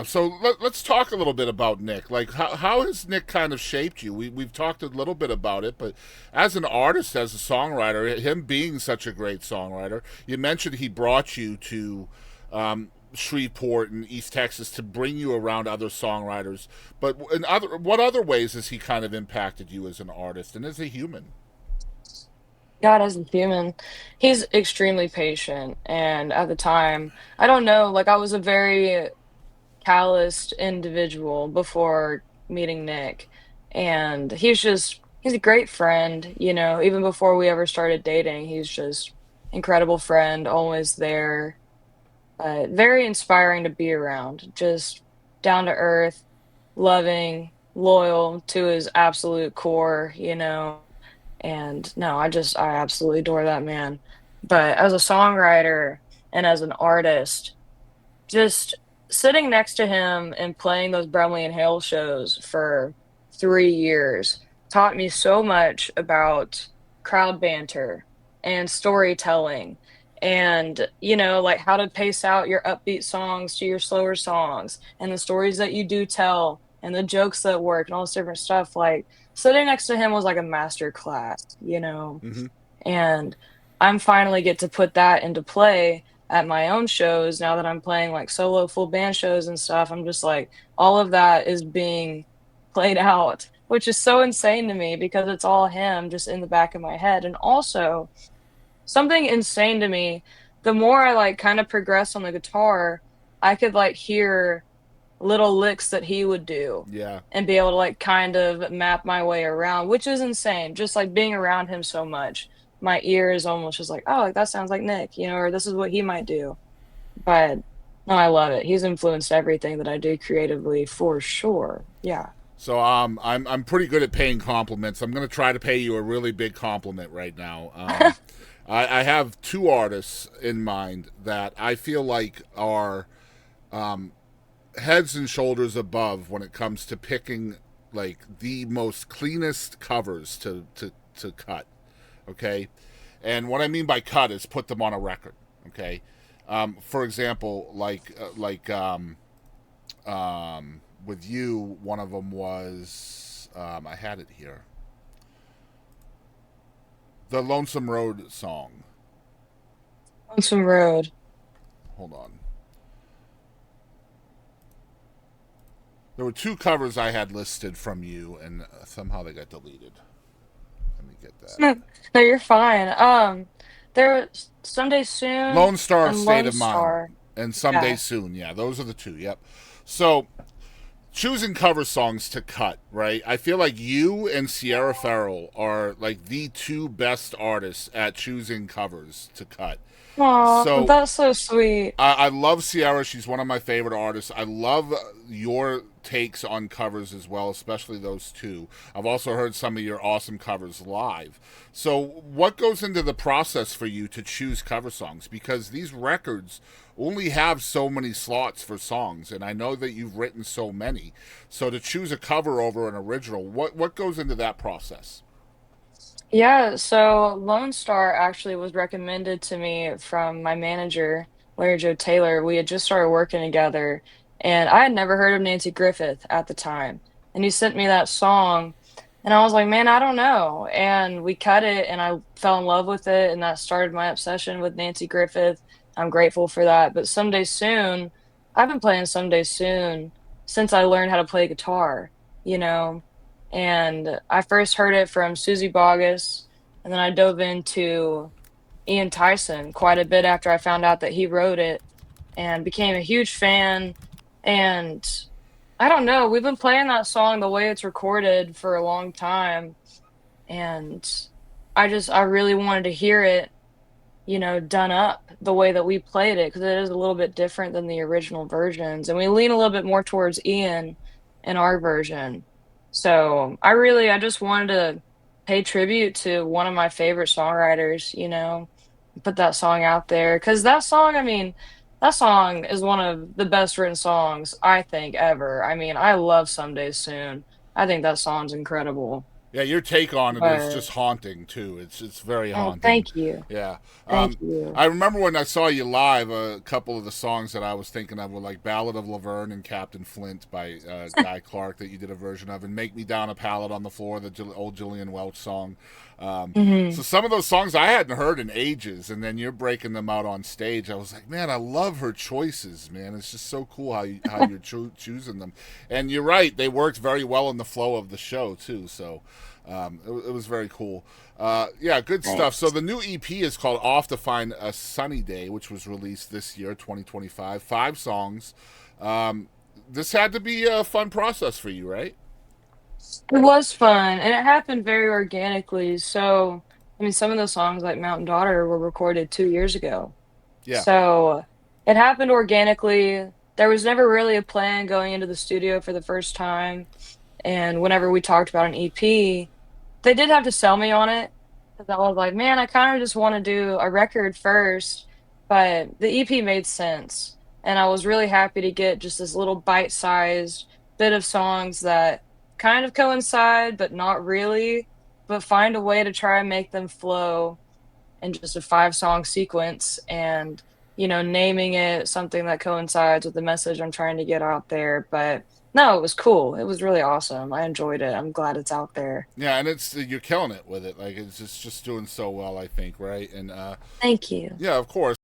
Yeah. So let's talk a little bit about Nick. Like, how has Nick kind of shaped you? We've talked a little bit about it, but as an artist, as a songwriter, him being such a great songwriter, you mentioned he brought you to Shreveport and East Texas to bring you around other songwriters. But what other ways has he kind of impacted you as an artist and as a human? God, as a human, he's extremely patient. And at the time, I don't know, like I was a very calloused individual before meeting Nick. And he's a great friend, even before we ever started dating, he's just incredible friend, always there. Very inspiring to be around, just down to earth, loving, loyal to his absolute core. And no, I absolutely adore that man. But as a songwriter and as an artist, just sitting next to him and playing those Brumley and Hale shows for 3 years taught me so much about crowd banter and storytelling and, like, how to pace out your upbeat songs to your slower songs and the stories that you do tell and the jokes that work and all this different stuff, like, sitting next to him was like a master class. Mm-hmm. And I'm finally get to put that into play at my own shows now that I'm playing like solo full band shows and stuff. I'm just like, all of that is being played out, which is so insane to me because it's all him just in the back of my head. And also, something insane to me, the more I like kind of progress on the guitar, I could like hear little licks that he would do Yeah. and be able to like kind of map my way around, which is insane. Just like being around him so much, my ear is almost just like, oh, like that sounds like Nick, or this is what he might do. But no, I love it. He's influenced everything that I do creatively for sure. Yeah. So I'm pretty good at paying compliments. I'm going to try to pay you a really big compliment right now. I have two artists in mind that I feel like are heads and shoulders above when it comes to picking like the most cleanest covers to cut. Okay, and what I mean by cut is put them on a record. Okay, for example, with you, one of them was I had it here, the Lonesome Road song. On some road. Hold on. There were two covers I had listed from you, and somehow they got deleted. Let me get that. No, no, you're fine. There was Someday Soon Lone Star and State Lone of Mind Star. and Someday Yeah. Soon. Yeah, those are the two. Yep. So choosing cover songs to cut, right? I feel like you and Sierra Farrell are like the two best artists at choosing covers to cut. Aw, So that's so sweet. I love Sierra. She's one of my favorite artists. I love your takes on covers as well, especially those two. I've also heard some of your awesome covers live. So, what goes into the process for you to choose cover songs? Because these records only have so many slots for songs, and I know that you've written so many. So, to choose a cover over an original, what goes into that process? Yeah, so Lone Star actually was recommended to me from my manager, Larry Joe Taylor. We had just started working together, and I had never heard of Nancy Griffith at the time. And he sent me that song, and I was like, man, I don't know. And we cut it, and I fell in love with it, and that started my obsession with Nancy Griffith. I'm grateful for that. But Someday Soon, I've been playing Someday Soon since I learned how to play guitar, you know? And I first heard it from Susie Boggess, and then I dove into Ian Tyson quite a bit after I found out that he wrote it and became a huge fan. And I don't know, we've been playing that song the way it's recorded for a long time. And I really wanted to hear it, done up the way that we played it because it is a little bit different than the original versions. And we lean a little bit more towards Ian in our version. So I just wanted to pay tribute to one of my favorite songwriters, put that song out there. Cause that song, I mean, that song is one of the best written songs I think ever. I mean, I love Someday Soon. I think that song's incredible. Yeah, your take on it is But just haunting too. It's very oh, haunting. thank you. Yeah. Thank you. I remember when I saw you live, a couple of the songs that I was thinking of were like "Ballad of Laverne" and "Captain Flint" by Guy Clark that you did a version of, and "Make Me Down a Pallet on the Floor," the old Gillian Welch song. So Hmm. some of those songs I hadn't heard in ages, and then you're breaking them out on stage. I was like, man, I love her choices, man. It's just so cool how you're choosing them. And you're right, they worked very well in the flow of the show too. So it was very cool. Yeah, good stuff. So Thanks. the new EP is called "Off to Find a Sunny Day," which was released this year, 2025. 5 songs. Um, this had to be a fun process for you, right? It was fun, and it happened very organically. So, I mean, some of the songs like Mountain Daughter were recorded 2 years ago. Yeah. So it happened organically. There was never really a plan going into the studio for the first time. And whenever we talked about an EP, they did have to sell me on it because I was like, man, I kind of just want to do a record first. But the EP made sense. And I was really happy to get just this little bite-sized bit of songs that kind of coincide, but not really, but find a way to try and make them flow in just a 5 song sequence and, naming it something that coincides with the message I'm trying to get out there. But no, it was cool. It was really awesome. I enjoyed it. I'm glad it's out there. Yeah, and it's you're killing it with it. Like it's just doing so well, I think, right? And Thank you. yeah, of course.